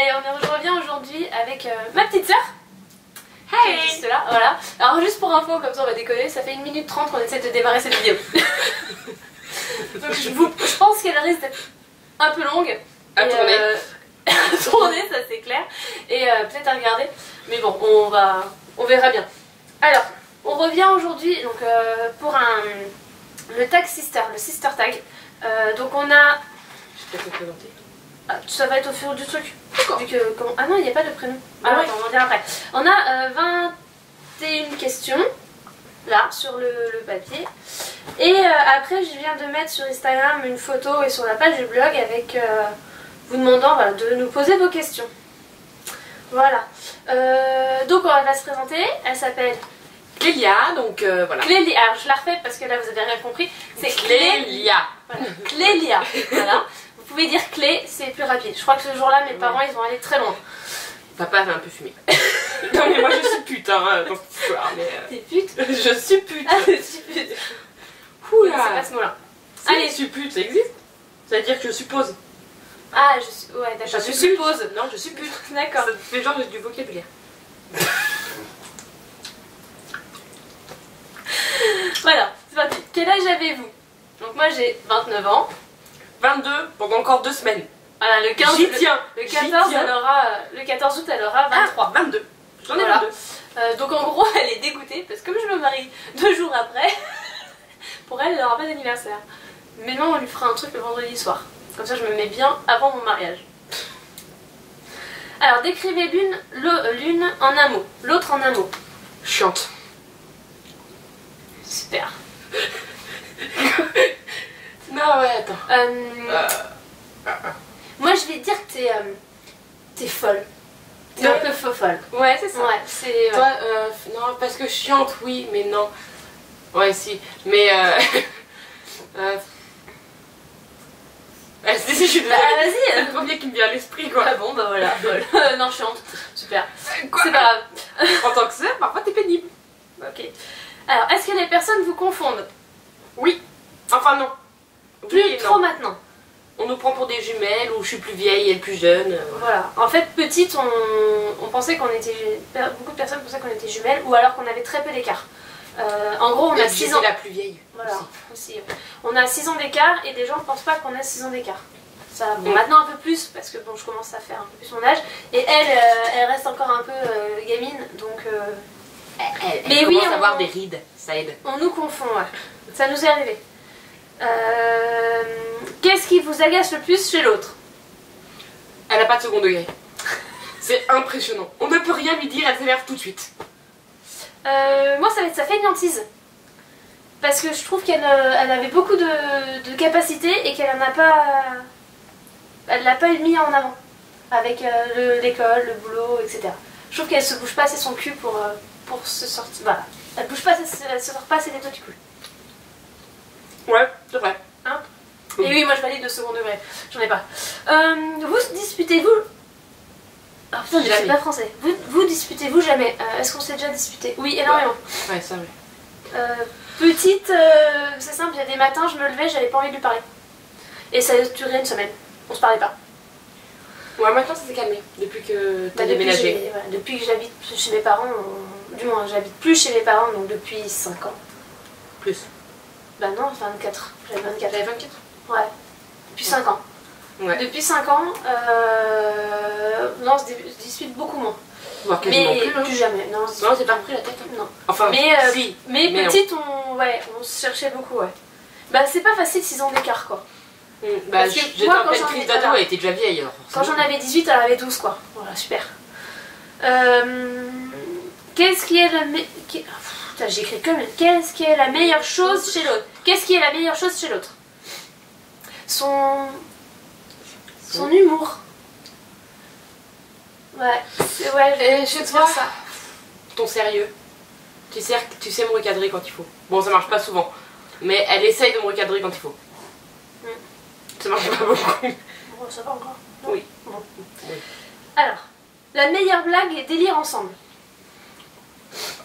Allez, on revient aujourd'hui avec ma petite soeur. Hey, juste là, voilà. Alors juste pour info, comme ça on va déconner, ça fait 1 minute 30 qu'on essaie de démarrer cette vidéo. Donc je pense qu'elle risque d'être un peu longue. À tourner. À tourner, ça c'est clair. Et peut-être à regarder. Mais bon, on verra bien. Alors, on revient aujourd'hui donc pour le tag sister, le sister tag. Donc on a... Je peux te présenter. Ah, ça va être au fur du truc. D'accord. Ah non, il n'y a pas de prénom. Ah ouais. Attends, on va dire après. On a 21 questions, là, sur le papier. Et après, je viens de mettre sur Instagram une photo et sur la page du blog avec vous demandant voilà, de nous poser vos questions. Voilà. Donc, on va se présenter. Elle s'appelle... Clélia, donc voilà. Clélia. Alors, je la refais parce que là, vous avez rien compris. C'est Clélia. Voilà. Clélia. Voilà. Vous pouvez dire clé, c'est plus rapide. Je crois que ce jour-là, mes parents, ils vont aller très loin. Papa avait un peu fumé. Non mais moi je suis pute, hein, donc T'es pute? Je suis pute. Ah, je suis pute. Oula. C'est pas ce mot-là. Allez, je suis pute, ça existe? Ça veut dire que je suppose. Ah, je suis... Ouais, d'accord. Je suppose. Non, je suis pute. D'accord. Ça fait genre du vocabulaire. Voilà, c'est parti. Quel âge avez-vous? Donc moi j'ai 29 ans. 22 pendant encore 2 semaines. Voilà, le 15 J'y tiens. Le 14, elle aura, le 14 août, elle aura 23. 22. J'en ai Voilà. 22. Donc en gros, elle est dégoûtée parce que comme je me marie 2 jours après, pour elle, elle n'aura pas d'anniversaire. Mais non, on lui fera un truc le vendredi soir. Comme ça, je me mets bien avant mon mariage. Alors, décrivez l'une en un mot, l'autre en un mot. Chiante. Super. Non, ouais, attends. Moi, je vais dire que t'es folle. T'es un peu folle. Ouais, c'est ça. Ouais, c'est... Toi, non, parce que chiante, oui, mais non. Ouais, si. Mais, si, je suis désolée. Bah, vas-y. C'est le premier qui me vient à l'esprit, quoi. Ah bon, bah voilà, folle. Non, chiante. Super. C'est pas grave. En tant que sœur, parfois t'es pénible. Ok. Alors, est-ce que les personnes vous confondent? Oui. Enfin, non. Plus Oui et trop non. maintenant. On nous prend pour des jumelles, ou je suis plus vieille et elle plus jeune. Voilà. En fait, petite, on pensait qu'on était... Beaucoup de personnes pensaient qu'on était jumelles, ou alors qu'on avait très peu d'écart. En gros, on a 6 ans. la plus vieille. Voilà, aussi. On a 6 ans d'écart, et des gens ne pensent pas qu'on a 6 ans d'écart. Ça, bon, maintenant un peu plus, parce que bon, je commence à faire un peu plus mon âge. Et elle reste encore un peu gamine, donc... Mais oui, on va avoir des rides, ça aide. On nous confond, ouais. Ça nous est arrivé. Qu'est-ce qui vous agace le plus chez l'autre? Elle n'a pas de second degré. C'est impressionnant. On ne peut rien lui dire, elle s'énerve tout de suite. Moi, ça va être sa fainéantise. Parce que je trouve qu'elle avait beaucoup de capacités et qu'elle n'a pas... Elle l'a pas mis en avant. Avec l'école, le boulot, etc. Je trouve qu'elle se bouge pas assez son cul pour se sortir. Voilà. Elle bouge pas, elle se sort pas assez les doigts du cul. Ouais, c'est vrai. Hein? Et oui, moi je valide de second degré. J'en ai pas. Vous disputez-vous... Ah putain, je suis pas français. Vous disputez-vous jamais? Est-ce qu'on s'est déjà disputé? Oui, énormément. Ouais, ça, oui. Petite, c'est simple, il y a des matins, je me levais, j'avais pas envie de lui parler. Et ça a duré 1 semaine. On se parlait pas. Ouais, maintenant ça s'est calmé, depuis que t'as déménagé. Depuis que j'habite chez mes parents, du moins j'habite plus chez mes parents, donc depuis 5 ans. Plus. Bah non, 24. J'avais 24. T'avais 24? Ouais. Depuis 5 ans. Ouais. Depuis 5 ans, non, on se dispute beaucoup moins. Voire quasiment Mais plus, hein. plus jamais. Non, c'est pas pris la tête. Non. Enfin, mais si. Mais Mais petite, on se cherchait beaucoup, ouais. Bah c'est pas facile 6 ans d'écart, quoi. Bah, Parce que j'étais moi, en pleine crise d'ado, elle était déjà vieille alors. Quand j'en avais 18, elle avait 12, quoi. Voilà, super. Qu'est-ce qui est la Putain, j'ai écrit comme... Qu'est-ce qui est la meilleure chose chez l'autre? Qu'est-ce qui est la meilleure chose chez l'autre? Son humour. Ouais, Et chez toi, ça. ton sérieux. Tu sais me recadrer quand il faut. Bon, ça marche pas souvent. Mais elle essaye de me recadrer quand il faut. Ça marche pas beaucoup. Bon, ça va encore. Non. Oui. Bon. Oui. Alors, la meilleure blague et délire ensemble.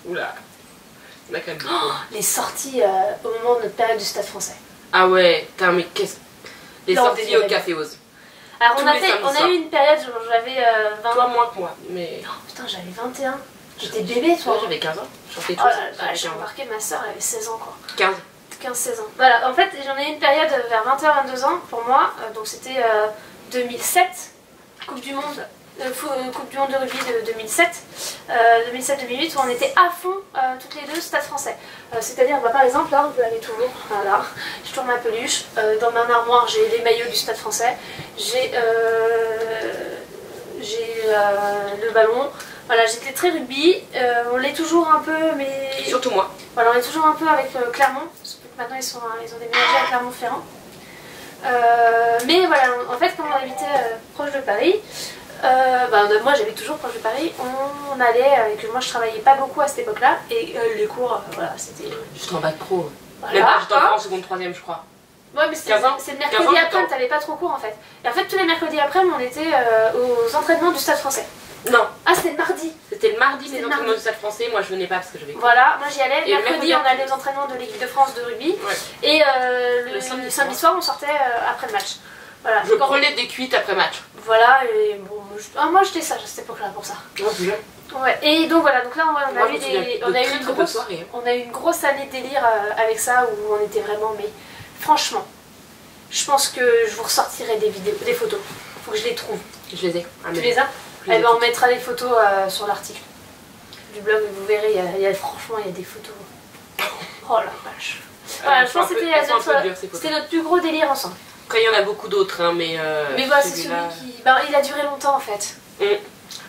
Oula. On a quand même beaucoup. Les sorties au moment de notre période du Stade français. Ah ouais, putain, mais qu'est-ce... Les Non, sorties au délire. Café Ose. Alors Tous on a, les fait, samedis on a soirs. eu une période où j'avais 20 Toi moins que moi, mais. Oh putain, j'avais 21. J'étais bébé, toi. Moi j'avais 15 ans. Je sortais Oh tous. là là, J'avais j'ai 15 ans. remarqué, ma soeur elle avait 16 ans quoi. 15. 15-16 ans. Voilà, en fait j'en ai eu une période vers 21-22 ans pour moi. Donc c'était 2007, Coupe du Monde. Coupe du Monde de rugby de 2007, 2007-2008 où on était à fond toutes les deux Stade Français. C'est-à-dire par exemple là vous l'avez toujours, voilà, j'ai toujours ma peluche, dans ma armoire j'ai les maillots du Stade Français, j'ai le ballon, voilà j'étais très rugby, on l'est toujours un peu mais... Surtout moi. Voilà on est toujours un peu avec Clermont, parce que maintenant ils ont déménagé à Clermont-Ferrand. Mais voilà, en fait quand on habitait proche de Paris, moi j'habite toujours proche de Paris, on allait, et que moi je travaillais pas beaucoup à cette époque-là, et les cours, voilà, c'était... J'étais en bac pro. Voilà. Mais pas, j'étais en seconde, troisième, je crois. Ouais, mais c'est 15 ans. le 15 mercredi ans, après, t'avais pas trop cours en fait. Et en fait, tous les mercredis après, on était aux entraînements du Stade Français. Non, Ah, c'était le mardi. c'était le mardi, C'était les le entraînements mardi. du Stade Français. Moi je venais pas parce que j'avais cours. Voilà, moi j'y allais. Et le Mercredi, mercredi on après. allait aux entraînements de l'équipe de France de rugby. Ouais. Et le Le samedi samedi soir, on sortait après le match. Voilà. Je Quand- prenais des cuites après match. Voilà, et bon, moi j'étais sage à cette époque-là pour ça. Moi plus jeune. Ouais, et donc voilà, donc là on Moi, a je eu me souviens des, de on a eu très, une très bonnes grosse, soirées, hein. on a eu une grosse année de délire avec ça où on était vraiment, mais franchement, je pense que je vous ressortirai des vidéos, des photos. Faut que je les trouve. Je les ai. Ah, Tu mais- les as? je les ai Eh ben on toutes. mettra les photos sur l'article du blog, vous verrez, franchement il y a des photos. Oh la vache. Voilà, Elles je sont pense un que peu- c'était elles sont un peu dures, ces photos. c'était notre plus gros délire ensemble. Après, il y en a beaucoup d'autres, hein, mais. Mais voilà, c'est celui celui-là- qui. Bah, il a duré longtemps en fait.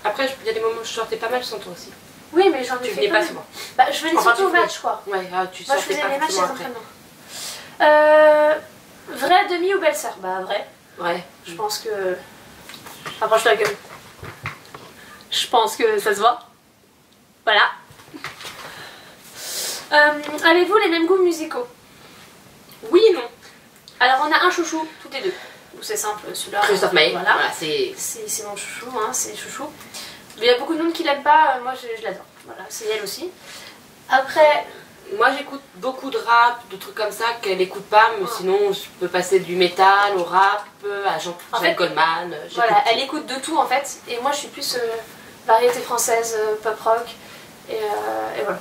Après, il y a des moments où je sortais pas mal sans toi aussi. Oui, mais j'en ai Tu fait venais pas pas mal. souvent. Bah, je venais Enfin, surtout au tu venais. match quoi. Ouais, tu Moi je sortais faisais pas les matchs et les forcément après. entraînements. Vrai demi ou belle-sœur? Bah vrai. Ouais. Je pense que... Approche la gueule. Je pense que ça se voit. Voilà. Avez-vous les mêmes goûts musicaux? Oui et non. Alors on a un chouchou, toutes les deux. Donc c'est simple, celui-là. Christophe Maé. Voilà. Voilà, c'est. C'est mon chouchou, hein, c'est chouchou. Mais il y a beaucoup de monde qui l'aiment pas, moi je l'adore. Voilà, c'est elle aussi. Après, Moi j'écoute beaucoup de rap, de trucs comme ça qu'elle écoute pas, mais Ouais. sinon je peux passer du métal au rap, à Jean En fait, Goldman. voilà, j'écoute elle écoute de tout en fait. Et moi je suis plus variété française, pop rock. Et voilà.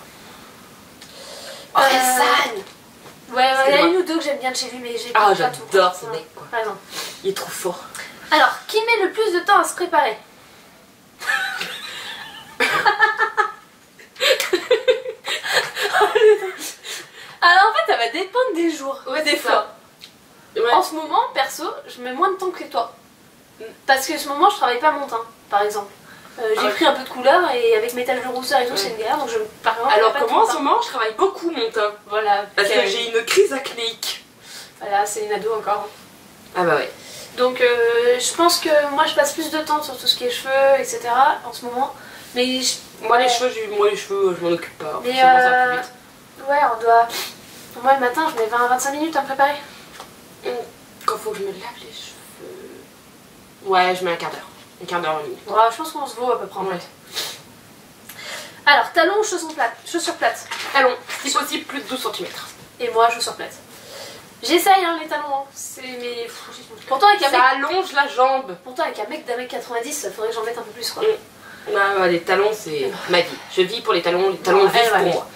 tout. Orelsan. Ouais, il y a Excuse-moi. une ou deux que j'aime bien de chez lui, mais j'ai Ah, pas tout. j'adore quoi. ce mec, quoi. Ouais, non. Il est trop fort. Alors, qui met le plus de temps à se préparer? Alors en fait, ça va dépendre des jours, Ouais, des c'est fois. ça. Ouais. En ce moment, perso, je mets moins de temps que toi. Parce que ce moment, je travaille pas mon teint, par exemple. J'ai Ah ouais. pris un peu de couleur et avec mes taches de rousseur et tout, Ouais. c'est une galère. Donc je, par exemple, Alors pas que tout moi en le ce temps. moment je travaille beaucoup mon teint. Voilà, Parce que Karen. j'ai une crise acnéique. Voilà, c'est une ado encore. Ah bah ouais. Donc je pense que moi, je passe plus de temps sur tout ce qui est cheveux, etc. en ce moment. Mais Moi les ouais. cheveux, je m'en occupe pas. Mais C'est bon, ça va plus vite. ouais, on doit. Moi, le matin, je mets 20 à 25 minutes à me préparer. Quand faut que je me lave les cheveux. Ouais, je mets un quart d'heure. Un quart d'heure, 20 minutes. Ouais, je pense qu'on se vaut à peu près en Ouais. fait. Alors, talons ou chaussures plates? Talons, si possible plus de 12 cm. Et moi, chaussures plates. J'essaye les talons, hein. C'est mais. Pourtant avec, un Ça mec... allonge la jambe. Pourtant, avec un mec d'un mec 90, il faudrait que j'en mette un peu plus quoi. Ouais, les talons, c'est ma vie. Je vis pour les talons Ouais, vivent ouais. pour moi.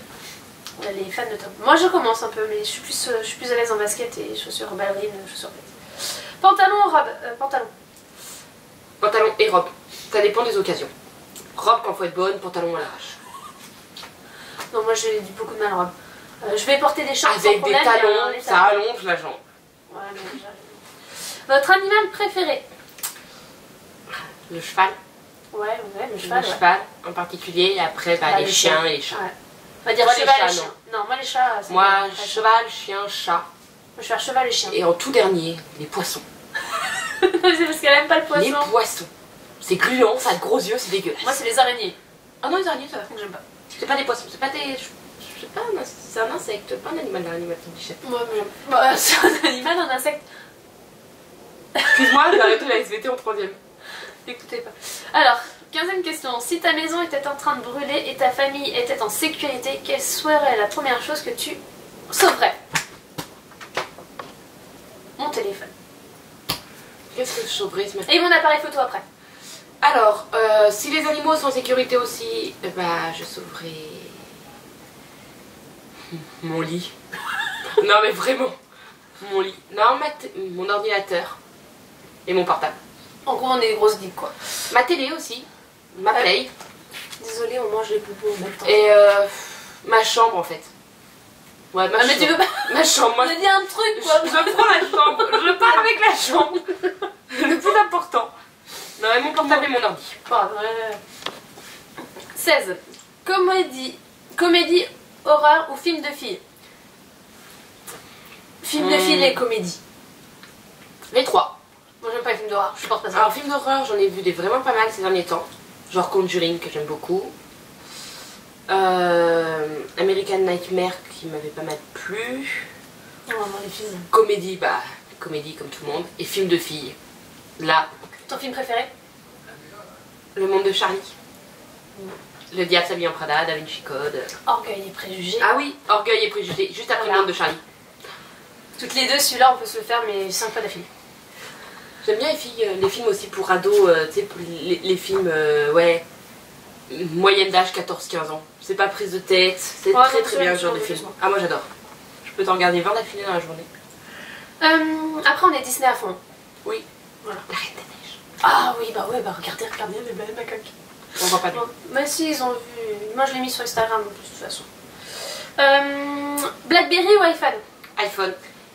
Les fans de talons. Moi, je commence un peu, mais je suis plus à l'aise en basket et chaussures ballerines, chaussures plates. Pantalon ou robe? Pantalon. Pantalon et robe. Ça dépend des occasions. Robe quand faut être bonne, pantalon à l'arrache. Non, moi j'ai du beaucoup de mal en robe. Je vais porter des shorts sans Avec des problème. mais alors, talons, les ça allonge la jambe. Ouais, mais déjà, votre animal préféré? Le cheval. Ouais, le cheval. Le Ouais. cheval en particulier. Et après, bah, Bah, les les chiens chiens. et les chats. Ouais. On va dire Moi, les cheval chats, et chien. Non, moi les chats. c'est Moi, bien. Ouais. cheval, chien, chat. Moi, je vais faire cheval et chien. Et en tout dernier, les poissons. C'est parce qu'elle aime pas le Les poisson. poissons. C'est gluant, ça a de gros yeux, c'est dégueulasse. Moi, c'est les araignées. Ah non, les araignées, ça va. J'aime pas. C'est pas des poissons, c'est pas des. Je sais pas, c'est un insecte, pas un animal, Moi, mais j'aime. Bah, c'est un animal, un insecte. Excuse-moi, j'ai arrêté la SVT en 3ème. Écoutez pas. Alors, 15e question. Si ta maison était en train de brûler et ta famille était en sécurité, quelle serait la première chose que tu sauverais? Mon téléphone. Qu'est-ce que je sauverais ce matin? Et mon appareil photo après. Alors, si les animaux sont en sécurité aussi, bah je sauverais mon lit. Non mais vraiment, mon lit. Non, mon ordinateur et mon portable. En gros, on est des grosses geeks quoi. Ma télé aussi, ma play. Désolée, on mange les boubous en même temps. Et ma chambre en fait. Ouais, ma chambre. Mais tu veux pas. Ma chambre, moi. Je dis un truc quoi. Je prends la chambre, je pars avec la chambre. Le plus important. Non, et mon portable et mon ordi. Bon, 16. Comédie, horreur ou film de filles? Film de filles et comédie. Les trois. Moi j'aime pas les films d'horreur, je supporte pas ça. Alors, film d'horreur, j'en ai vu des vraiment pas mal ces derniers temps. Genre Conjuring, que j'aime beaucoup. American Nightmare, qui m'avait pas mal plu. Non, vraiment les films. Comédie, bah, comédie comme tout le monde. Et film de filles. Là, Ton film préféré? Le Monde de Charlie. Le Diable s'habille en Prada, Da Vinci Code. Orgueil et préjugés. Ah oui, Orgueil et Préjugés, juste après Voilà. Le Monde de Charlie. Toutes les deux, celui-là on peut se le faire, mais 5 fois d'affilée. J'aime bien les films aussi pour ados, tu sais, les films, ouais, moyenne d'âge 14-15 ans. C'est pas prise de tête, c'est Ouais, très non, très bien ce genre de c'est film. sûr. Ah, moi j'adore. Je peux t'en regarder 20 d'affilée dans la journée. Après on est Disney à fond. Oui. Voilà. La Reine des Neiges. Ah oui, bah ouais, bah regardez les belles macaques. On voit pas bien. Bah si, ils ont vu. Moi je l'ai mis sur Instagram en plus, de toute façon. Blackberry ou iPhone? iPhone.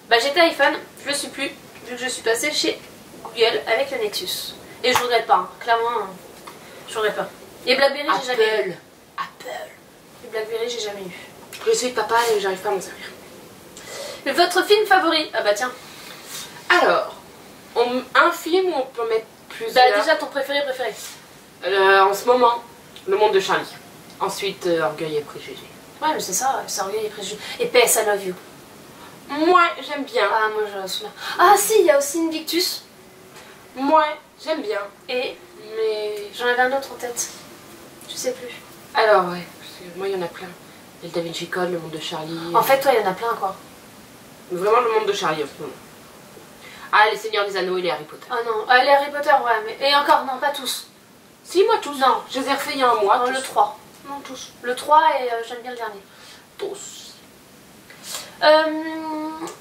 Bah j'étais iPhone, je le suis plus, vu que je suis passée chez Google avec le Nexus. Et je regrette pas, hein. Clairement, je regrette pas. Et Blackberry, j'ai jamais eu. Apple. Et Blackberry, j'ai jamais eu. Je suis de papa et j'arrive pas à m'en servir. Votre film favori? Ah bah tiens. Alors, un film où on peut mettre plusieurs. Bah déjà ton préféré. En ce moment, Le Monde de Charlie. Ensuite, Orgueil et Préjugés. Ouais mais c'est ça, c'est Orgueil et préjugés. Et PS I Love You. Moi, j'aime bien. Ah moi je me souviens. Ah si, il y a aussi Invictus. Moi, j'aime bien. Et Mais. j'en avais un autre en tête. Je sais plus. Alors, ouais, parce que moi, il y en a plein. Il y a le Da Vinci Code, Le Monde de Charlie. En fait, toi, il y en a plein quoi. Vraiment Le Monde de Charlie en ce moment. Ah, Les Seigneurs des Anneaux et les Harry Potter. Ah non, les Harry Potter, ouais, mais. Et encore, non, pas tous. Si, moi, tous. Non. Je les ai refaits il y a un mois. Non, tous. le 3. Non, tous. Le 3 et j'aime bien le dernier. Tous.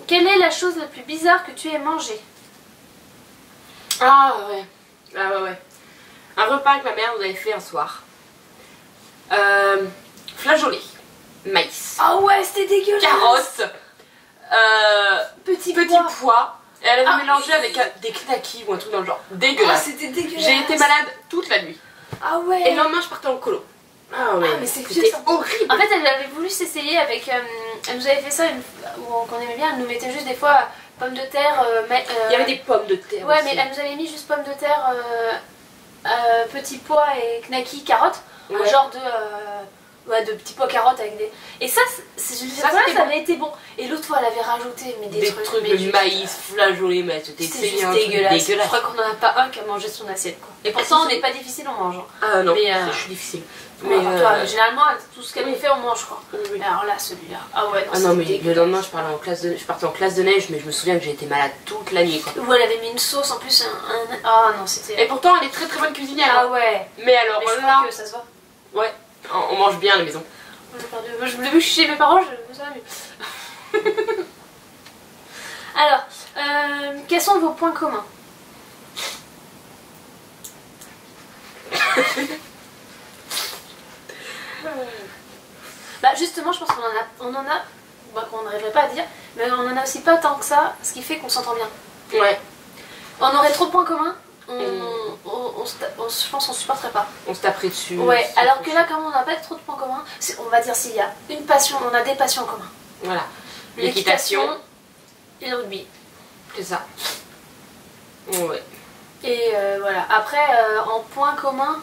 Quelle est la chose la plus bizarre que tu aies mangée? Ah, ouais. Ah, ouais, ouais. Un repas que ma mère nous avait fait un soir. Flageolet. Maïs. Ah ouais, c'était dégueulasse. Carottes. Petit pois. Et elle avait Ah, mélangé oui. avec des knackis ou un truc dans le genre. Ah, Dégueulasse. c'était dégueulasse. J'ai été malade toute la nuit. Ah ouais. Et le lendemain, je partais en colo. Ah ouais, Ah, mais c'est vieux, c'était ça. horrible. En fait, elle avait voulu s'essayer avec. Elle nous avait fait ça qu'on aimait bien. Elle nous mettait juste des fois pommes de terre. Il y avait des pommes de terre. Ouais, aussi. mais elle nous avait mis juste pommes de terre, petits pois et knacky, carottes. Un Ouais. genre de. Ouais, de petits pois carottes avec des. Et ça, Ça, ça c'était avait été bon. Et l'autre fois, elle avait rajouté mais des trucs mais de juste- maïs, flageolets, mais c'était C'était juste un truc dégueulasse. Je crois qu'on en a pas un qui a mangé son assiette quoi. Et pourtant, on n'est pas difficile en mangeant. Ah non, Mais, je suis difficile. Mais Mais généralement, tout ce qu'elle nous fait, on mange quoi. oui, oui. Mais alors là, celui-là. Ah ouais, non, Ah non, c'était mais le dégueulasse. lendemain, je partais en classe de neige, mais je me souviens que j'ai été malade toute la nuit, quoi. Où elle avait mis une sauce en plus. Ah non, c'était. Et pourtant, elle est très très bonne cuisinière. Ah hein. ouais. Mais alors Mais je là, crois que ça se voit. ouais, on mange bien à la maison. Moi, je l'ai vu chez mes parents, ça va mieux. Alors, quels sont vos points communs? Bah justement, je pense qu'on en a, bah, qu'on n'arriverait pas à dire, mais on en a aussi pas tant que ça, ce qui fait qu'on s'entend bien. Ouais, On aurait trop de points communs, Mm. je pense qu'on supporterait pas. on se taperait dessus. Ouais, c'est alors trop que chiant. là, comme on n'a pas trop de points communs, on va dire s'il y a une passion, on a des passions en commun. Voilà. L'équitation, et le rugby. c'est ça. Ouais. Et voilà. Après, en point commun,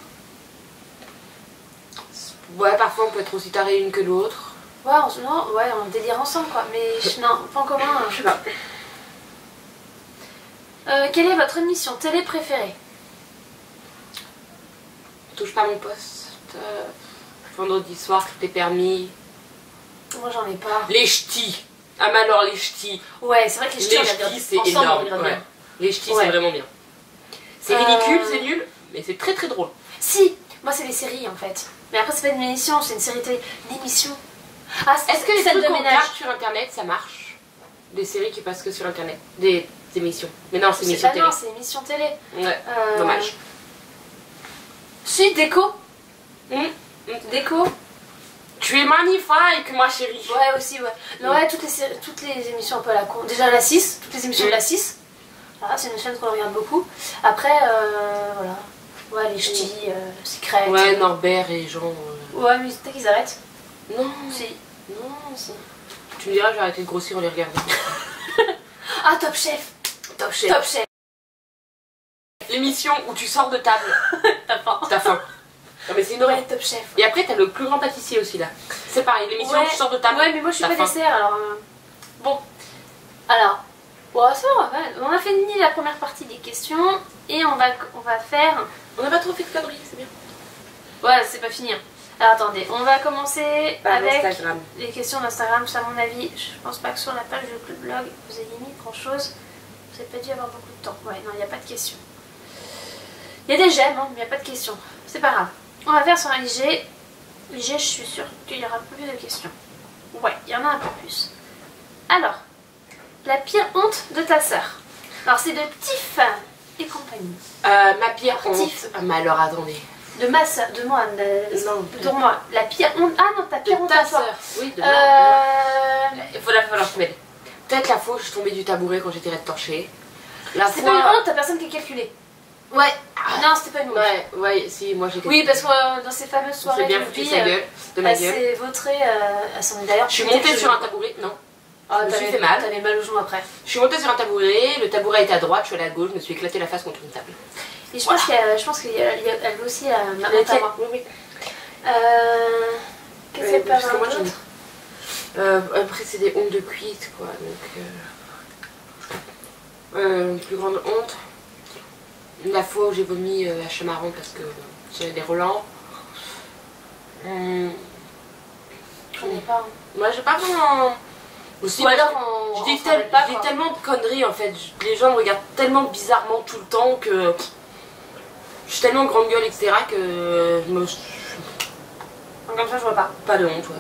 Ouais, parfois on peut être aussi taré l'une que l'autre. ouais, on délire ensemble quoi. Mais non, point commun, je sais pas. Quelle est votre émission télé préférée? Touche pas mon poste. Vendredi soir, tout est permis. Moi, j'en ai pas. Les ch'tis. Ah, mais alors les ch'tis. Ouais, c'est vrai que les ch'tis, on Les regarde ch'tis, c'est ensemble, on énorme. regarde Ouais. bien. Les ch'tis, Ouais. c'est vraiment bien. C'est ridicule, c'est nul, mais c'est très très drôle. Si, moi c'est les séries en fait. Mais après c'est pas une émission, c'est une série télé. Une émission. Ah, Est-ce que les celle trucs de qu'on ménage. regarde sur internet ça marche? Des séries qui passent que sur internet? Des émissions. Mais non, c'est C'est émission pas télé. non, c'est émission télé. Ouais, dommage. Si, Déco. Hum. Déco. Tu es magnifique, ma chérie. Ouais, aussi, ouais. Non, ouais, toutes les émissions un peu à la con. Déjà la 6, toutes les émissions de la 6. Ah, c'est une chaîne qu'on regarde beaucoup. Après, voilà. Ouais, les ch'tis, Secret. Ouais, Norbert et Jean. Ouais, mais peut-être qu'ils arrêtent. Non, Si. non, si. Tu me diras, j'ai arrêté de grossir en les regardant. Ah, Top Chef. Top Chef. Top Chef. L'émission où tu sors de table. T'as faim. T'as faim. Non, mais c'est une horreur. Ouais, Top Chef. Et après, t'as le plus grand pâtissier aussi là. C'est pareil, l'émission où tu sors de table. Ouais, mais moi je suis t'as pas faim. dessert alors. Bon. Alors. Bon, ça va. On a fini la première partie des questions. Et on va faire. On n'a pas trop fait de conneries, c'est bien. Ouais, c'est pas fini. Hein. Alors attendez, on va commencer avec Instagram. les questions d'Instagram. À mon avis, je pense pas que sur la page du blog vous ayez mis grand chose. Vous n'avez pas dû avoir beaucoup de temps. Ouais, non, il n'y a pas de questions. Il y a des j'aime, hein, mais il n'y a pas de questions. C'est pas grave. On va faire sur un IG. IG, je suis sûre qu'il y aura plus de questions. Ouais, il y en a un peu plus. Alors, la pire honte de ta sœur. Alors, c'est de Tiff et compagnie. Ma pire honte. Artif. Ah, mais alors attendez. De ma sœur, de moi. Non. De moi. La pire honte. Ah non, ta pire De honte ta à toi. sœur. Oui, de Euh... Il va falloir que je m'aide. Peut-être la fois où je suis tombée du tabouret quand j'étais torchée. La C'est fois. pas une honte, t'as personne qui a calculé. Ouais. Non, c'était pas une honte. Ouais, si, moi j'ai Oui, parce que dans ces fameuses c'est soirées bien de foutu vie, sa gueule, de ma elle gueule. s'est vautrée, elle s'en est d'ailleurs. Je suis montée sur un tabouret, non. Ah, je me suis t'avais fait mal. T'avais mal au genou après. Je suis montée sur un tabouret, le tabouret était à droite, je suis allée à gauche, je me suis éclaté la face contre une table. Et je Voilà. pense qu'elle veut aussi ma La honte à tienne. moi. Oui, oui. Qu'est-ce qu'elle peut Parce que avoir moi j'en ai. d'autre Après c'est des hontes de cuite quoi, donc plus grande honte. La fois où j'ai vomi à Chamaron parce que j'avais des relents. J'en ai pas. Moi j'ai pas vraiment. Aussi, Ou alors on je dis s'en rappelle pas, quoi. tellement de conneries en fait. Les gens me regardent tellement bizarrement tout le temps que je suis tellement grande gueule etc. que je me. Comme ça, je vois pas. Pas de honte, ouais.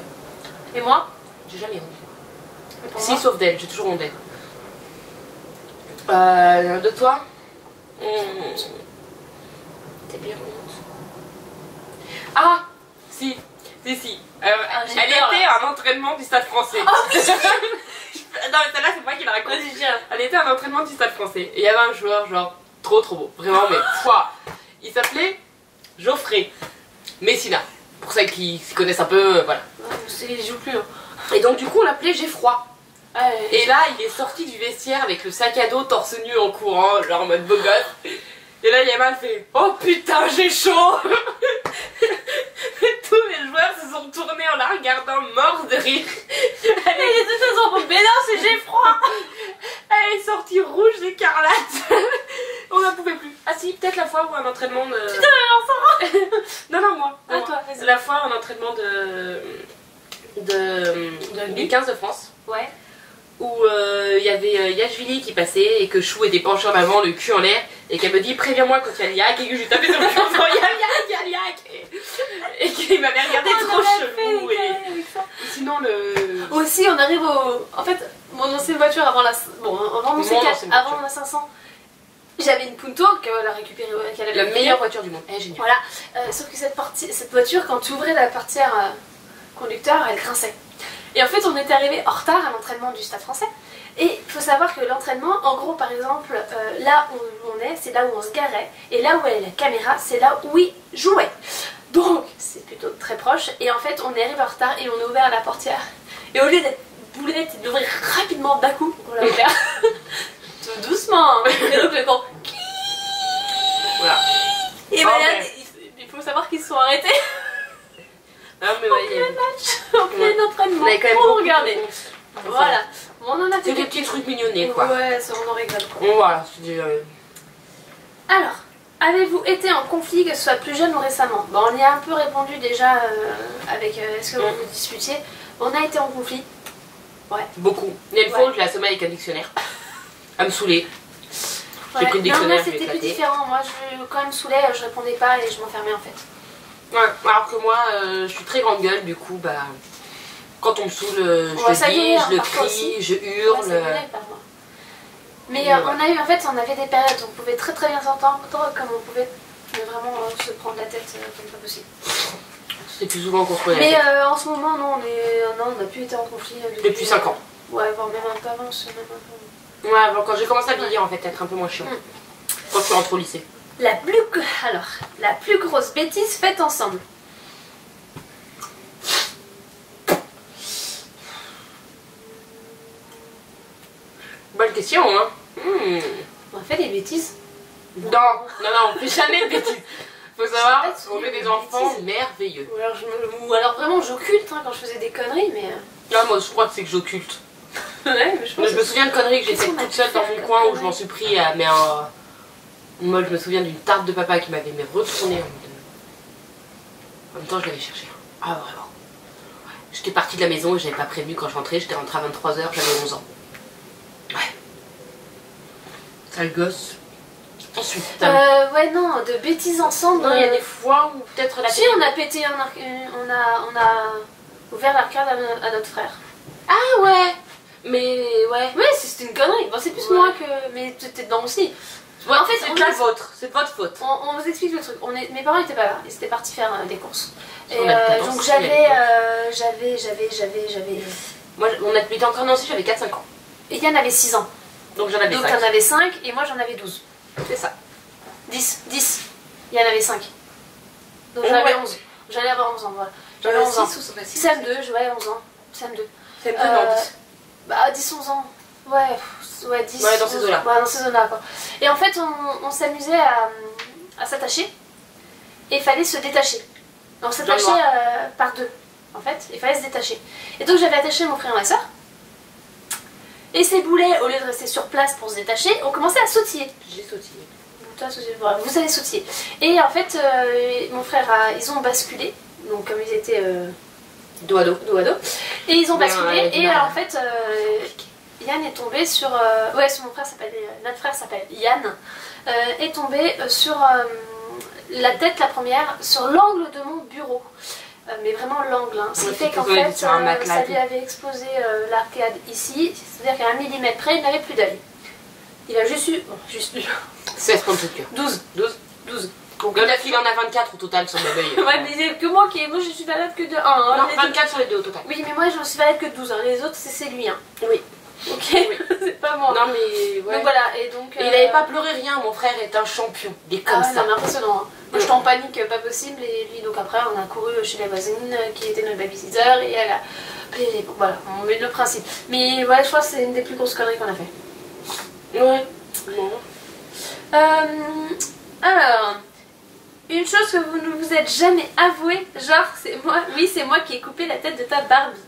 Et moi J'ai jamais honte. Et pour Si, moi sauf d'elle, j'ai toujours honte d'elle. De toi T'es bien honte. Ah Si. Ah, j'ai elle peur, était là. à un entraînement du Stade français. Oh oui. Non mais celle-là c'est moi qui la raconte. Vas-y, viens. Elle était à un entraînement du Stade français. Et il y avait un joueur genre trop beau. Vraiment mais foi. Il s'appelait Geoffrey Messina. Pour celles qui s'y connaissent un peu, voilà. Il joue plus. Hein. Et donc du coup on l'appelait J'ai froid. Ouais. Et là, il est sorti du vestiaire avec le sac à dos torse nu en courant, genre en mode beau gosse. Et là, Yamal fait oh putain, j'ai chaud. Et tous les joueurs se sont tournés en la regardant morts de rire. Elle était tous en mais non, c'est j'ai froid. Elle est sortie rouge d'écarlate. On n'en pouvait plus. Ah si, peut-être la fois où un entraînement de... Putain, elle en sort. Non, moi. Ah, Non, toi, moi. vas-y. La fois un entraînement du 15 de France. Ouais. Où il y avait Yachvili qui passait et que Chou était penché en avant, le cul en l'air, et qu'elle me dit préviens-moi quand il y a le yak, et que je lui tapais sur le cul en disant yak, et qu'il m'avait regardé trop chelou. Et sinon Aussi, on arrive au. En fait, mon ancienne voiture avant la. Bon, avant mon C4, ancienne avant voiture. la 500, j'avais une Punto qu'elle a récupérée. Qu'elle avait la récupérée. meilleure voiture du monde. Eh, génial. Voilà. Sauf que cette voiture, quand tu ouvrais la portière conducteur, elle grinçait. Et en fait, on était arrivé en retard à l'entraînement du Stade français. Et il faut savoir que l'entraînement, en gros, par exemple, là où on est, c'est là où on se garait. Et là où est la caméra, c'est là où il jouait. Donc, c'est plutôt très proche. Et en fait, on est arrivé en retard et on a ouvert la portière. Et au lieu d'être boulette et d'ouvrir rapidement d'un coup, on l'a ouvert tout doucement. Hein. Et donc, le con. Voilà. Et voilà, il faut savoir qu'ils se sont arrêtés. Ah, mais En plein match, en plein entraînement. On avait quand même pour beaucoup regarder. de honte. Voilà. On en a fait C'est des petits trucs mignonnés quoi. quoi. Ouais, ça, on en rigole quoi. Bon, voilà, c'est des, Alors, avez-vous été en conflit, que ce soit plus jeune ou récemment? Bon, on y a un peu répondu déjà avec est-ce que vous vous disputiez. On a été en conflit. Ouais. beaucoup. Il y a une fois où je l'ai assommé avec un dictionnaire. À me saouler. J'ai pris le Non, moi dictionnaire, je l'ai c'était plus éclaté. différent. Moi, quand elle me saoulait, je répondais pas et je m'enfermais en fait. Ouais, alors que moi, je suis très grande gueule, du coup, bah, quand on me saoule, je Ouais, ça le dis, guérit, je le parfois crie, aussi. je Ouais, hurle. ça gueuleait par moi. Mais Ouais. on a eu, en fait, on avait des périodes où on pouvait très très bien s'entendre, comme on pouvait vraiment se prendre la tête comme pas possible. C'est plus souvent qu'on se prenait la Mais tête. en ce moment, non, on n'a plus été en conflit. Depuis 5 ans. Ouais, voire même un peu avant, c'est même un peu. Ouais, avant, quand j'ai commencé à vieillir, en fait, être un peu moins chiant. Quand je suis rentrée au lycée. Alors, la plus grosse bêtise faite ensemble. Bonne question, hein. On a fait des bêtises. Non, on fait jamais de bêtises. Faut savoir, Je sais pas on si est des des enfants bêtises. merveilleux. Ou alors vraiment j'occulte quand je faisais des conneries, mais. Là, moi, je crois que c'est que j'occulte. Ouais, mais je pense Je me souviens de conneries que j'ai Qu'est-ce faites qu'on a toute seule pu dans faire mon comme coin où je conneries m'en suis pris à. Mais moi, je me souviens d'une tarte de papa qui m'avait retourné. En même temps, je l'avais cherché. Ah, vraiment. Ouais. J'étais partie de la maison et j'avais pas prévenu quand je rentrais. J'étais rentrée à 23h, j'avais 11 ans. Ouais. Sale gosse. Ensuite. ouais, non, de bêtises ensemble. Non, il y a des fois où peut-être la Si, on a pété on a ouvert l'arcade à notre frère. Ah ouais. Mais ouais. Ouais, c'était une connerie. Bon, c'est plus Ouais. moi que. Mais t'étais dedans aussi. Ouais, En fait, c'est on de la a- vôtre. C'est de votre faute. On vous explique le truc. Mes parents étaient pas là, ils étaient partis faire des courses. Et On habite à donc Nancy, à j'avais. Moi, on habitait encore à Nancy, j'avais 4-5 ans. Et Yann avait 6 ans. Donc j'en avais Donc 5. t'en avais 5 et moi j'en avais 12. C'est ça. 10. Yann avait 5. Donc j'en Ouais. avais 11. J'allais avoir 11 ans, voilà. J'avais 11 ans. 6 ou 6 CM2, je voyais 11 ans. CM2. C'est pas non, 10. Bah 10-11 ans. Ouais, 10. Ouais, dans ces eaux-là. Ouais, dans ces zones-là quoi. Et en fait on s'amusait à s'attacher. Et il fallait se détacher. On s'attachait Dans par deux. En fait, il fallait se détacher. Et donc j'avais attaché mon frère et ma soeur. Et ces boulets, au lieu de rester sur place pour se détacher, ont commencé à sautiller. J'ai sautillé. Voilà, vous savez sautiller. Et en fait, mon frère, ils ont basculé. Donc comme ils étaient Dos à dos. dos à dos. Et ils ont Ouais, basculé. ouais, Et mal. en fait, Yann est tombé sur... ouais, mon frère s'appelle... Notre frère s'appelle Yann. Est tombé sur la tête, la première, sur l'angle de mon bureau. Mais vraiment l'angle. Hein. Ce qui Ouais, fait c'est qu'en plutôt, il fait, était sur un matelas, ça tout. lui avait explosé l'arcade ici. C'est-à-dire qu'à 1 millimètre près, il n'avait plus d'œil. Il a juste eu... Bon, juste eu... 16 points de cœur. 12. 12. Donc la fille en a 24 au total sur le œil. Ouais, mais c'est que moi je suis valable que de 1. Hein. Non, Les 24 sur les deux au total. Oui, mais moi je suis valable que de 12. Hein. Les autres, c'est lui. Hein. Oui. Ok. Oui. C'est pas moi. Non mais ouais. Donc voilà, et donc. Et il avait pas pleuré rien, mon frère est un champion. Il est comme Ah ouais, ça. non, mais impressionnant. Hein. Moi j'étais en panique, pas possible. Et lui, donc après, on a couru chez la voisine qui était notre babysitter. Et elle a. Et bon, voilà, on met le principe. Mais ouais, je crois que c'est une des plus grosses conneries qu'on a fait. Ouais. Bon. Alors. Une chose que vous ne vous êtes jamais avoué, genre c'est moi, oui c'est moi qui ai coupé la tête de ta Barbie.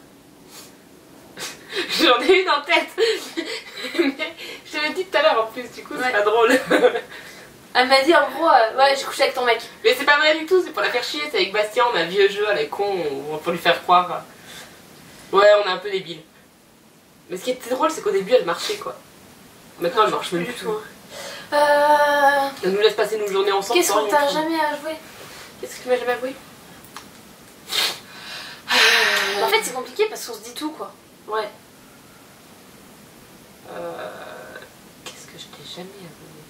J'en ai une en tête. Mais je te l'ai dit tout à l'heure en plus, du coup c'est Ouais. pas drôle. Elle m'a dit en gros, ouais j'ai couché avec ton mec. Mais c'est pas vrai du tout, c'est pour la faire chier, c'est avec Bastien, on a un vieux jeu à la con, on va lui faire croire. Ouais, on est un peu débile. Mais ce qui était drôle, c'est qu'au début elle marchait quoi. Maintenant elle marche même Plus plus. du tout. Hein. Elle nous laisse passer nos journées ensemble. Qu'est-ce sans qu'on rien t'a faire. jamais avoué? Qu'est-ce que tu m'as jamais avoué? En fait c'est compliqué parce qu'on se dit tout quoi. Ouais. Qu'est-ce que je t'ai jamais avoué?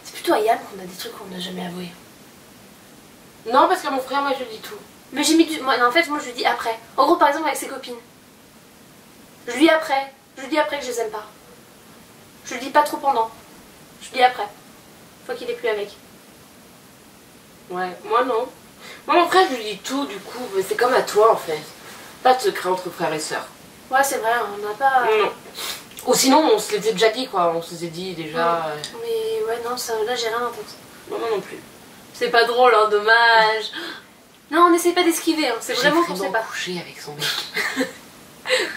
C'est plutôt à Yann qu'on a des trucs qu'on n'a jamais avoué. Non, parce que mon frère, moi je dis tout. Mais j'ai mis du... Moi, non, en fait moi je lui dis après. En gros par exemple avec ses copines. Je lui dis après. Je lui dis après que je les aime pas. Je lui dis pas trop pendant. Je lui dis après. Une fois qu'il est plus avec. Ouais, moi non. Moi, mon frère, je lui dis tout, du coup, mais c'est comme à toi en fait. Pas de secret entre frères et sœurs. Ouais c'est vrai, on n'a pas... Non. Ou sinon, on se l'était déjà dit quoi, on se l'était dit déjà. Mais ouais non, ça, là j'ai rien en tête. Non, moi non plus. C'est pas drôle, hein, dommage. Non, on n'essaie pas d'esquiver, hein. C'est vraiment qu'on sait pas. couché avec son mec.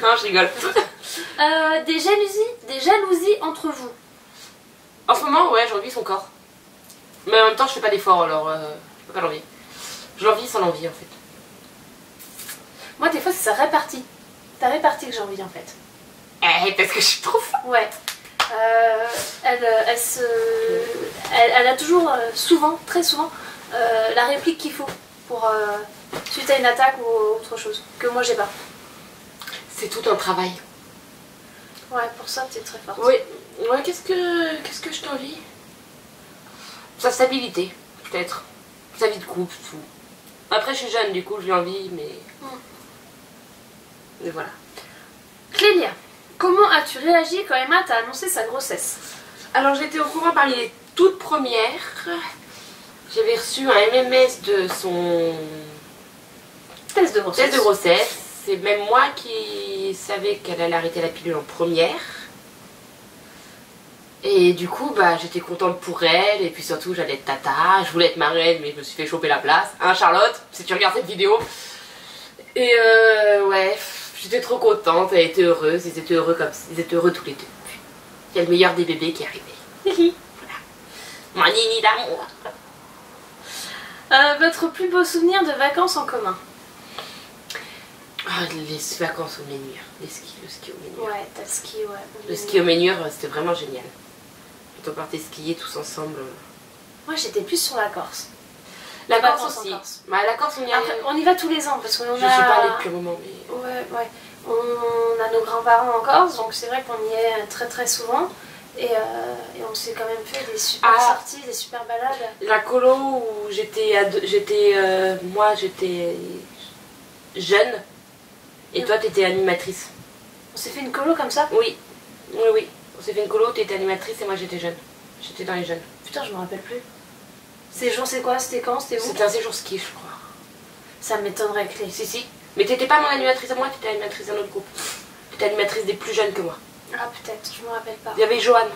Non, je rigole. Des jalousies entre vous. En ce moment, ouais, j'envie son corps. Mais en même temps, je fais pas d'efforts, alors je peux pas l'envier. Je l'envie sans l'envie en fait. Moi, des fois, c'est ça répartie. T'as réparti que j'ai envie en fait. Parce que je suis trop forte. Ouais. Elle a toujours, souvent, très souvent, la réplique qu'il faut pour suite à une attaque ou autre chose, que moi j'ai pas. C'est tout un travail. Ouais, pour ça t'es très forte. Oui. Ouais, qu'est-ce que je t'envie? Sa stabilité, peut-être. Sa vie de couple, tout. Après, je suis jeune, du coup, je lui envie, mais... Mais voilà. Clélia, comment as-tu réagi quand Emma t'a annoncé sa grossesse? Alors, j'étais au courant parmi les toutes premières. J'avais reçu un MMS de son Test de grossesse. test de grossesse. C'est même moi qui savais qu'elle allait arrêter la pilule en première. Et du coup, bah, j'étais contente pour elle. Et puis surtout, j'allais être tata. Je voulais être marraine, mais je me suis fait choper la place. Hein, Charlotte, si tu regardes cette vidéo. Et ouais, j'étais trop contente. Elle était heureuse. Ils étaient heureux tous les deux. Il y a le meilleur des bébés qui est arrivé. Voilà. Mon nini d'amour. Votre plus beau souvenir de vacances en commun? Ah, les vacances au Ménur, le ski au Ménur. Ouais, t'as le ski, ouais. Le ski au Ménur, c'était vraiment génial. Quand on partait skier tous ensemble. Moi, j'étais plus sur la Corse. La Corse vacances en aussi. Corse. Bah, la Corse, on y Après, on y va tous les ans parce qu'on a... Je suis pas allée depuis un moment, mais... Ouais. On a nos grands-parents en Corse, donc c'est vrai qu'on y est très très souvent. Et on s'est quand même fait des super sorties, des super balades. La colo où moi j'étais jeune et toi t'étais animatrice. On s'est fait une colo comme ça? Oui. On s'est fait une colo où t'étais animatrice et moi j'étais jeune. J'étais dans les jeunes. Putain, je me rappelle plus. Séjour, c'est quoi? C'était quand? C'était où? C'était un séjour ski, je crois. Ça m'étonnerait que les... Si. Mais t'étais pas mon animatrice à moi, t'étais animatrice d'un autre groupe. T'étais animatrice des plus jeunes que moi. Ah, peut-être, je me rappelle pas. Il y avait Joanne.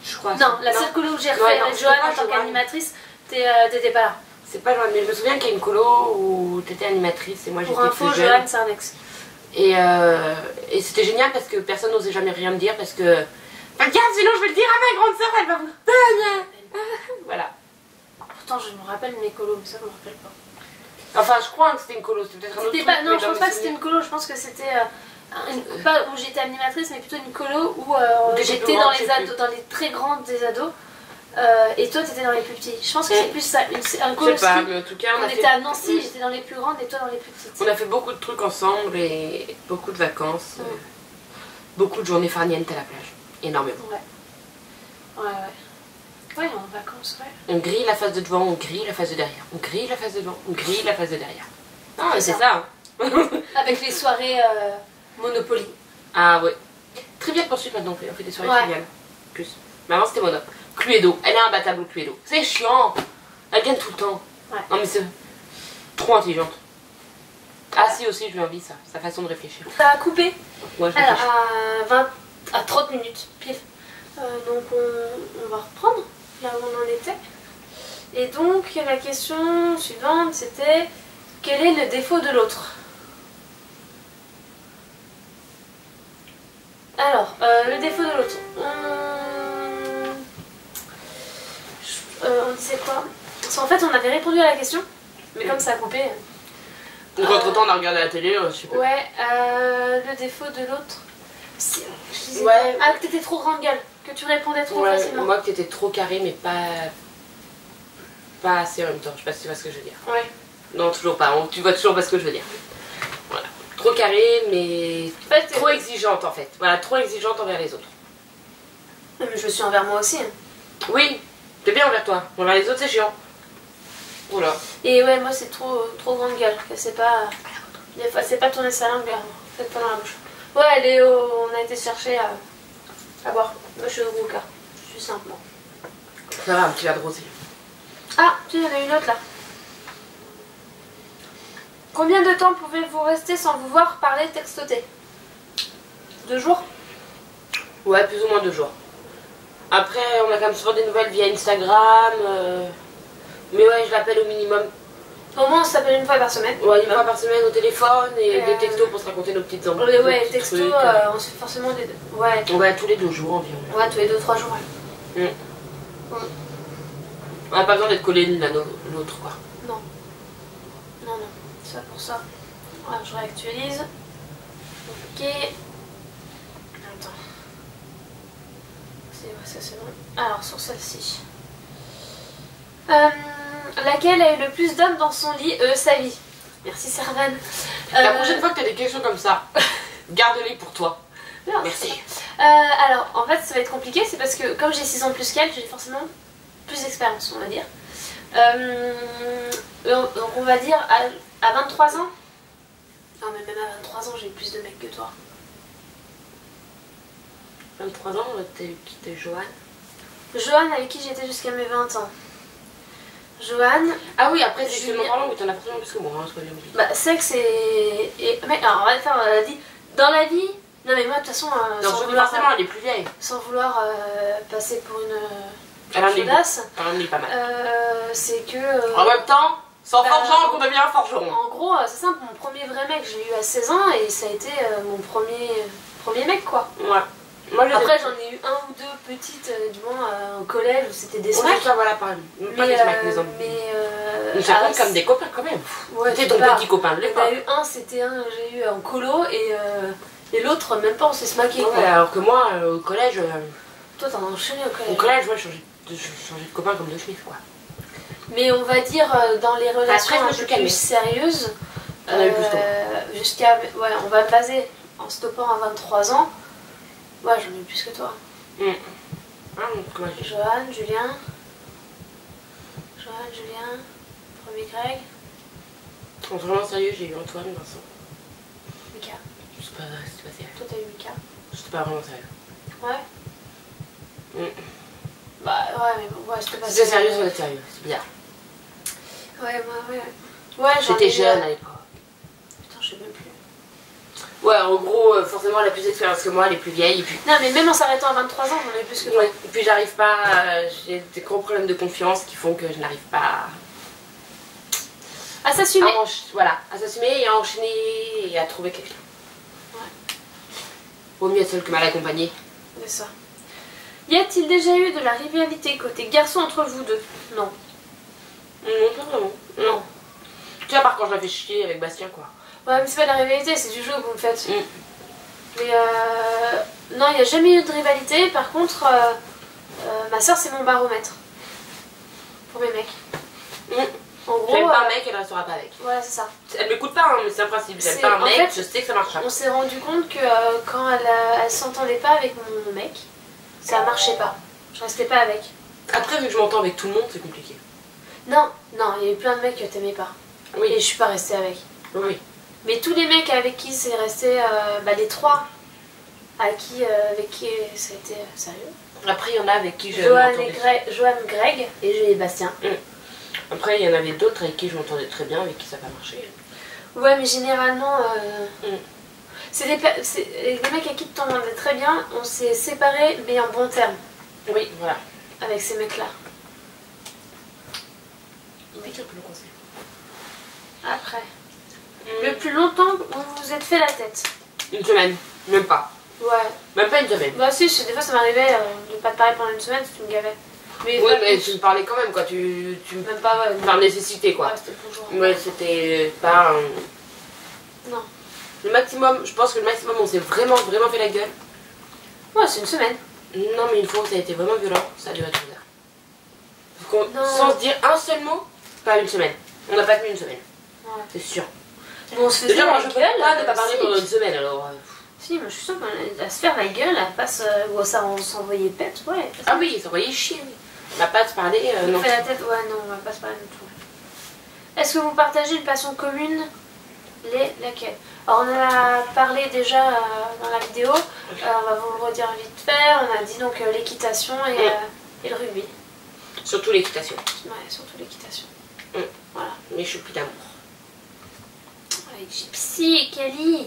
Je crois. Non, la seule colo où j'ai refait avec Joanne en tant qu'animatrice, t'étais pas là. C'est pas Joanne, mais je me souviens qu'il y a une colo où t'étais animatrice et moi j'étais plus jeune. Pour info, Joanne, c'est un ex. Et c'était génial parce que personne n'osait jamais rien me dire parce que... Regarde, sinon je vais le dire à ma grande soeur, elle va vous... Voilà. Pourtant, je me rappelle mes colos, mais ça, je me rappelle pas. Enfin, je crois que c'était une colo, c'était peut-être un autre truc. Non, je pense pas que c'était une colo, je pense que c'était... pas où j'étais animatrice, mais plutôt une colo où j'étais dans les très grandes des ados. Et toi, t'étais dans les plus petits. Je pense que c'est plus ça, un colo. Je sais pas, mais en tout cas, on était à Nancy, j'étais dans les plus grandes et toi dans les plus petites. On a fait beaucoup de trucs ensemble et beaucoup de vacances. Beaucoup de journées farnientes à la plage. Énormément. Ouais, en vacances, ouais. On grille la face de devant, on grille la face de derrière. On grille la face de devant, on grille la face de derrière. Non, mais c'est ça. Avec les soirées Monopoly. Ah ouais. Trivial poursuite maintenant, on fait des soirées triviales. Plus. Mais avant c'était Mono. Cluedo, elle est imbattable au Cluedo. C'est chiant. Elle gagne tout le temps. Ouais. Non mais c'est trop intelligente. Ah si aussi je lui envie ça, sa façon de réfléchir. T'as coupé? Ouais, je alors à 30 minutes, pif. Donc on va reprendre là où on en était. Et donc la question suivante c'était quel est le défaut de l'autre? Alors, le défaut de l'autre. On disait quoi? Parce qu'en fait on avait répondu à la question, mais comme ça a coupé. Donc entre temps on a regardé la télé, je sais pas. Ouais, le défaut de l'autre. Ouais. Ah, que t'étais trop grande gueule, que tu répondais trop facilement. Moi que t'étais trop carré mais pas assez en même temps, je sais pas si tu vois ce que je veux dire. Ouais. Non, toujours pas, tu vois toujours pas ce que je veux dire. Voilà. Trop carré mais en fait, trop exigeante en fait. Voilà, trop exigeante envers les autres. Mais je le suis envers moi aussi. Oui, t'es bien envers toi, envers les autres c'est chiant. Voilà. Et ouais, moi c'est trop grande gueule, que c'est pas... Des fois c'est pas tourner sa langue, peut-être pas dans la bouche. Ouais, Léo, on a été chercher à boire. Moi je suis au Gouka, je suis simple. Ça va, un petit verre de rosé. Ah, tu sais, il y en a une autre là. Combien de temps pouvez-vous rester sans vous voir, parler, textoter? 2 jours? Ouais, plus ou moins 2 jours. Après, on a quand même souvent des nouvelles via Instagram. Mais ouais, je l'appelle au minimum. Au moins on s'appelle une fois par semaine. Ouais, une fois par semaine au téléphone et des textos pour se raconter nos petites embrouilles. Ouais, les textos, on se fait forcément des... Ouais. Ouais, tous les 2 jours environ. Ouais, tous les 2-3 jours, ouais. On n'a pas besoin d'être collés l'une à l'autre, quoi. Non. C'est pas pour ça. Voilà, je réactualise. Ok. Attends. Ça c'est bon. Alors sur celle-ci. Laquelle a eu le plus d'hommes dans son lit? Sa vie. Merci Servan. La prochaine fois que tu as des questions comme ça, garde-les pour toi. Merci. Alors en fait ça va être compliqué, c'est parce que comme j'ai 6 ans plus qu'elle, j'ai forcément plus d'expérience on va dire. Donc on va dire à 23 ans. Non mais même à 23 ans j'ai eu plus de mecs que toi. 23 ans, t'es Joanne. Joanne avec qui j'étais jusqu'à mes 20 ans. Joanne. Ah oui, après sexuellement parlant, mais t'en as forcément plus que moi, hein, sois bien obligé. Bah sexe et... Mais alors on va faire, on a dit, dans la vie... Non mais moi de toute façon, sans vouloir, forcément elle est plus vieille. Sans vouloir passer pour une chaudasse. Elle en est pas mal. C'est que... En même temps, sans forgeant qu'on devient forgeron. En gros, c'est simple, mon premier vrai mec j'ai eu à 16 ans et ça a été mon premier mec quoi. Ouais. Moi, après j'en ai eu un ou deux petites du moins au collège où c'était des smacks. Ça voilà pareil. Pas des smacks des hommes. Mais ça compte comme des copains quand même. Ouais, c'était ton petit copain de l'époque. Il y en a eu un, c'était un que j'ai eu en colo et l'autre même pas on s'est smacké quoi. Ouais, alors que moi au collège... Toi t'en as enchaîné au collège. Au collège ouais, je changeais de copain comme de chemise quoi. Mais on va dire dans les relations un peu plus sérieuses, jusqu'à... Ouais, on va baser en stoppant à 23 ans. Ouais, j'en ai eu plus que toi. Joanne, Julien. Premier Greg. En vraiment sérieux, j'ai eu Antoine, Vincent. Mika. C'est pas sérieux. Toi t'as eu Mika. C'était pas vraiment sérieux. Ouais. Bah ouais, mais bon, ouais, c'était pas sérieux. C'était sérieux, ça va être sérieux, c'est bizarre. Ouais, ouais, j'étais jeune à l'époque. Putain, je sais même plus. Ouais, en gros, forcément, elle a plus d'expérience que moi, elle est plus vieille. Et puis... Non, mais même en s'arrêtant à 23 ans, j'en ai plus que toi. Ouais, et puis j'arrive pas. J'ai des gros problèmes de confiance qui font que je n'arrive pas à s'assumer. Voilà, à s'assumer et à enchaîner et à trouver quelqu'un. Ouais. Vaut mieux être seule que mal accompagnée. C'est ça. Y a-t-il déjà eu de la rivalité côté garçon entre vous deux? Non. Non, pas vraiment. Non. Tu vois, par quand je la fais chier avec Bastien, quoi. Ouais, mais c'est pas de la rivalité, c'est du jeu que vous me faites. Mais non, il n'y a jamais eu de rivalité. Par contre, ma soeur, c'est mon baromètre. Pour mes mecs. En gros, j'aime pas un mec, elle restera pas avec. Voilà, c'est ça. Elle m'écoute pas, hein, mais c'est un principe. J'aime pas un mec, fait, je sais que ça marchera. On s'est rendu compte que quand elle s'entendait pas avec mon mec, ça marchait pas. Je restais pas avec. Après, vu que je m'entends avec tout le monde, c'est compliqué. Non, il y a eu plein de mecs que t'aimais pas. Oui. Et je suis pas restée avec. Oui. Mais tous les mecs avec qui c'est resté, les 3 avec qui ça a été sérieux. Après, il y en a avec qui je Joanne, Greg et j'ai Bastien. Après, il y en avait d'autres avec qui je m'entendais très bien, avec qui ça n'a pas marché. Ouais, mais généralement, c'est les mecs avec qui tu t'entendais très bien, on s'est séparés, mais en bon terme. Oui, voilà. Avec ces mecs-là. Pique un peu le conseil. Après. Le plus longtemps où vous vous êtes fait la tête? Une semaine, même pas. Ouais. Même pas une semaine. Bah si, des fois ça m'arrivait de pas te parler pendant une semaine si tu me gavais. Mais ouais, mais tu me parlais quand même quoi, tu même pas, ouais. Par nécessité quoi. Ouais, c'était bonjour. Ouais, c'était pas... Non. Le maximum, je pense que le maximum on s'est vraiment fait la gueule. Ouais, c'est une semaine. Non mais une fois où ça a été vraiment violent, ça a duré 3 heures. Sans se dire un seul mot, pas une semaine. On n'a pas tenu une semaine. Ouais. C'est sûr. Bon, on se faisait la gueule. Ne pas parler pendant une semaine alors. Si, moi je suis sûre qu'à se faire la gueule, elle passe. On s'envoyait pète, ouais. Ah oui, ils s'envoyaient chier. On va pas se parler. Non. On fait la tête, ouais, non, on va pas se parler du tout. Est-ce que vous partagez une passion commune? Laquelle? Alors on en a parlé déjà dans la vidéo, on va vous le redire vite fait. On a dit donc l'équitation et le rugby. Surtout l'équitation. Ouais, surtout l'équitation. Voilà. Mais je suis plus d'amour. Avec Gypsy et Kelly.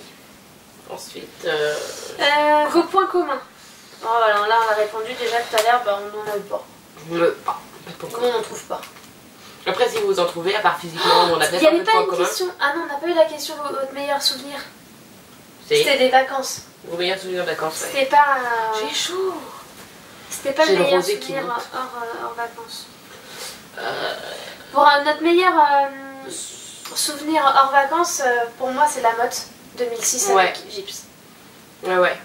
Ensuite... vos points communs. Oh, voilà, là on a répondu déjà tout à l'heure, on n'en a eu pas. Pas. Comment on n'en trouve pas? Après si vous en trouvez, à part physiquement, on a peut-être un peu de points communs. Il n'y avait pas une question. Ah non, on n'a pas eu la question de votre meilleur souvenir. C'était des vacances. Vos meilleurs souvenirs de vacances, ouais. C'était pas... J'ai chaud. C'était pas le meilleur souvenir hors vacances. Pour notre meilleur souvenir hors vacances, pour moi c'est la motte 2006 avec Gyps. Ouais.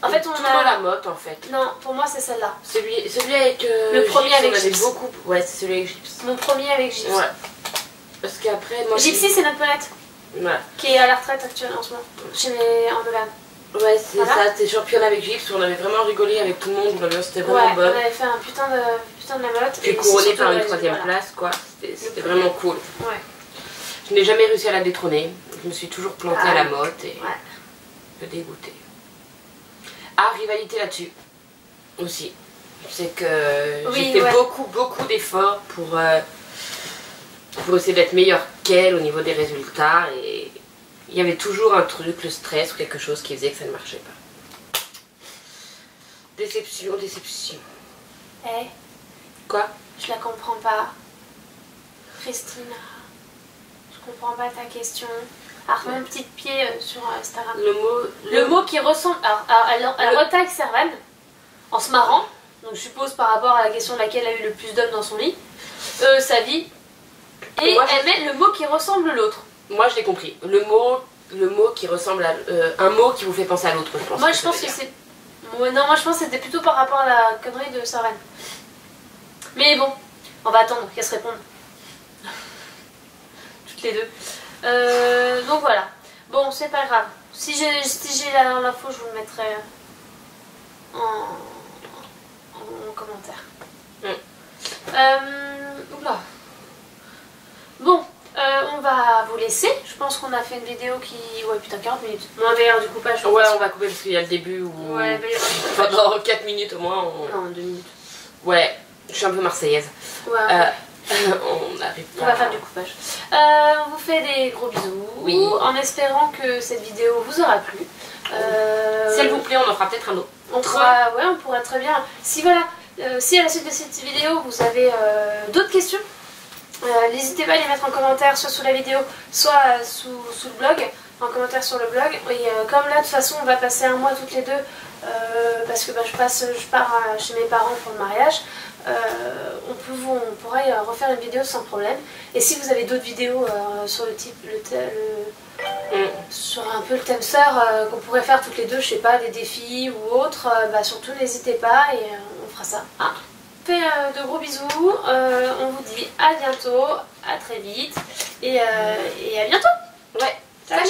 En fait, on tout a... la motte en fait. Non, pour moi c'est celle-là. Celui avec le premier Gyps, avec on avait Gyps. beaucoup. Ouais, c'est celui avec Gyps. Mon premier avec Gyps. Ouais. Parce qu'après, moi. Gypsy, c'est notre pelette. Voilà. Qui est à la retraite actuellement en ce moment. En Auvergne. Ouais, c'est voilà. ça, c'était championne avec Gyps, on avait vraiment rigolé avec tout le monde, c'était vraiment bonne. On avait fait un putain de la motte. Puis couronné par une 3ème place, quoi. C'était vraiment cool. Ouais. Je n'ai jamais réussi à la détrôner. Je me suis toujours plantée à la motte et me dégoûtée. Ah, rivalité là-dessus. Aussi. C'est que j'ai fait beaucoup d'efforts pour essayer d'être meilleure qu'elle au niveau des résultats et il y avait toujours un truc, le stress ou quelque chose qui faisait que ça ne marchait pas. Déception. Eh, Quoi? je la comprends pas. Christina, je comprends pas ta question. Alors, mon petit pied sur Instagram. Le mot qui ressemble... Alors, elle retaille Servane en se marrant. Donc, je suppose par rapport à la question de laquelle elle a eu le plus d'hommes dans son lit. Sa vie. Et moi, elle met le mot qui ressemble l'autre. Moi, je l'ai compris. Le mot qui ressemble à... un mot qui vous fait penser à l'autre, je pense. Moi, je pense que c'est... Ouais, non, moi, je pense que c'était plutôt par rapport à la connerie de Servane. Mais bon, on va attendre qu'elles se répondent. Toutes les deux. Donc voilà. Bon, c'est pas grave. Si j'ai l'info, je vous le mettrai en commentaire. Oula. Bon, on va vous laisser. Je pense qu'on a fait une vidéo qui... Ouais, putain, 40 minutes. Bon, d'ailleurs, du coupage. Ouais, on va couper parce qu'il y a le début où... Ouais, mais... Pendant 4 minutes au moins, Non, 2 minutes. Ouais, je suis un peu marseillaise. Ouais. On arrive pas... On va faire du coupage. On vous fait des gros bisous. Oui. En espérant que cette vidéo vous aura plu. Si elle vous plaît, on en fera peut-être un autre. On pourra très bien. Si voilà, si à la suite de cette vidéo vous avez d'autres questions, n'hésitez pas à les mettre en commentaire, soit sous la vidéo, soit sous le blog, en commentaire sur le blog. Et comme là de toute façon on va passer un mois toutes les deux, parce que je pars chez mes parents pour le mariage, on pourrait refaire une vidéo sans problème. Et si vous avez d'autres vidéos sur sur un peu le thème sœur qu'on pourrait faire toutes les deux, je sais pas, des défis ou autres, surtout n'hésitez pas et on fera ça. On fait de gros bisous, on vous dit à bientôt, à très vite et à bientôt. Ouais, ciao.